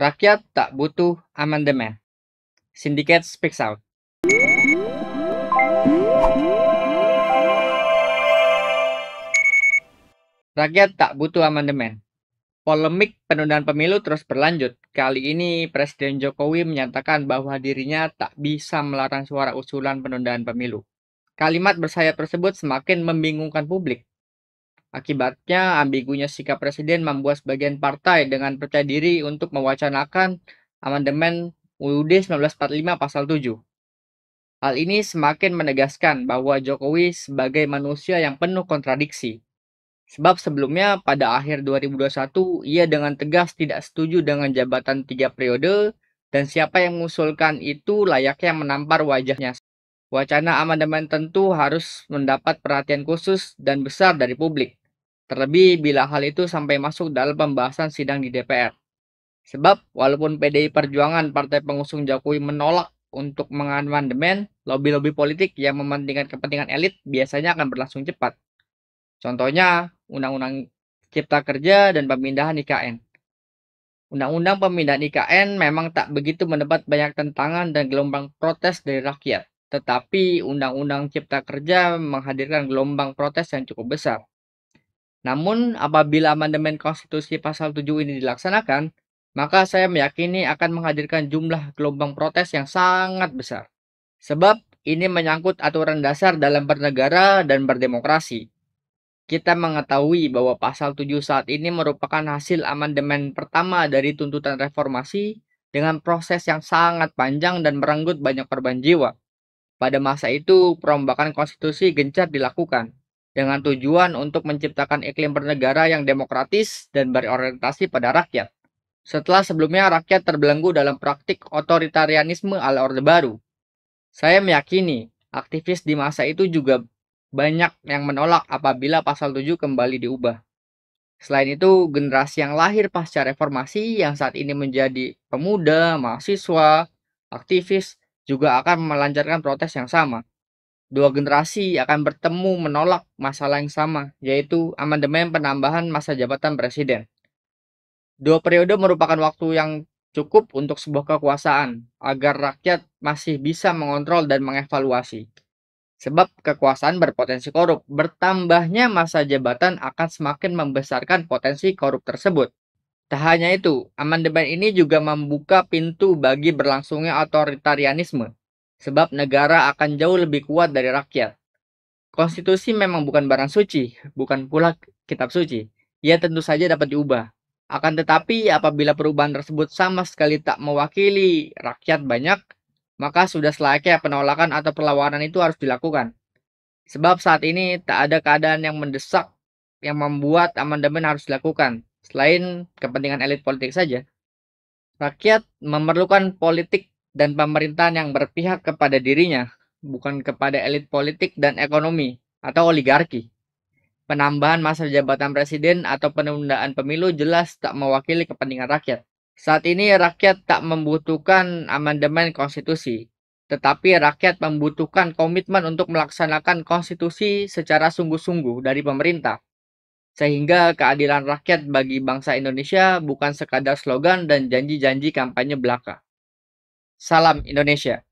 Rakyat tak butuh amandemen. Syndicate speaks out. Rakyat tak butuh amandemen. Polemik penundaan pemilu terus berlanjut. Kali ini Presiden Jokowi menyatakan bahwa dirinya tak bisa melarang suara usulan penundaan pemilu. Kalimat bersayap tersebut semakin membingungkan publik. Akibatnya, ambigunya sikap Presiden membuat sebagian partai dengan percaya diri untuk mewacanakan amandemen UUD 1945 pasal 7. Hal ini semakin menegaskan bahwa Jokowi sebagai manusia yang penuh kontradiksi. Sebab sebelumnya pada akhir 2021 ia dengan tegas tidak setuju dengan jabatan 3 periode dan siapa yang mengusulkan itu layaknya menampar wajahnya. Wacana amandemen tentu harus mendapat perhatian khusus dan besar dari publik. Terlebih bila hal itu sampai masuk dalam pembahasan sidang di DPR. Sebab walaupun PDI Perjuangan partai pengusung Jokowi menolak untuk mengamandemen, lobi-lobi politik yang mementingkan kepentingan elit biasanya akan berlangsung cepat. Contohnya, Undang-Undang Cipta Kerja dan pemindahan IKN. Undang-Undang pemindahan IKN memang tak begitu mendapat banyak tentangan dan gelombang protes dari rakyat. Tetapi Undang-Undang Cipta Kerja menghadirkan gelombang protes yang cukup besar. Namun, apabila amandemen konstitusi pasal 7 ini dilaksanakan, maka saya meyakini akan menghadirkan jumlah gelombang protes yang sangat besar. Sebab ini menyangkut aturan dasar dalam bernegara dan berdemokrasi. Kita mengetahui bahwa pasal 7 saat ini merupakan hasil amandemen pertama dari tuntutan reformasi dengan proses yang sangat panjang dan merenggut banyak korban jiwa. Pada masa itu, perombakan konstitusi gencar dilakukan dengan tujuan untuk menciptakan iklim bernegara yang demokratis dan berorientasi pada rakyat. Setelah sebelumnya rakyat terbelenggu dalam praktik otoritarianisme ala Orde Baru. Saya meyakini aktivis di masa itu juga banyak yang menolak apabila pasal 7 kembali diubah. Selain itu, generasi yang lahir pasca reformasi yang saat ini menjadi pemuda, mahasiswa, aktivis juga akan melancarkan protes yang sama. Dua generasi akan bertemu menolak masalah yang sama, yaitu amandemen penambahan masa jabatan presiden. 2 periode merupakan waktu yang cukup untuk sebuah kekuasaan, agar rakyat masih bisa mengontrol dan mengevaluasi. Sebab kekuasaan berpotensi korup, bertambahnya masa jabatan akan semakin membesarkan potensi korup tersebut. Tak hanya itu, amandemen ini juga membuka pintu bagi berlangsungnya otoritarianisme, sebab negara akan jauh lebih kuat dari rakyat. Konstitusi memang bukan barang suci, bukan pula kitab suci. Ia tentu saja dapat diubah. Akan tetapi, apabila perubahan tersebut sama sekali tak mewakili rakyat banyak, maka sudah selayaknya penolakan atau perlawanan itu harus dilakukan. Sebab saat ini tak ada keadaan yang mendesak yang membuat amandemen harus dilakukan, selain kepentingan elit politik saja. Rakyat memerlukan politik dan pemerintahan yang berpihak kepada dirinya, bukan kepada elit politik dan ekonomi atau oligarki. Penambahan masa jabatan presiden atau penundaan pemilu jelas tak mewakili kepentingan rakyat. Saat ini rakyat tak membutuhkan amandemen konstitusi, tetapi rakyat membutuhkan komitmen untuk melaksanakan konstitusi secara sungguh-sungguh dari pemerintah. Sehingga keadilan rakyat bagi bangsa Indonesia bukan sekadar slogan dan janji-janji kampanye belaka. Salam Indonesia.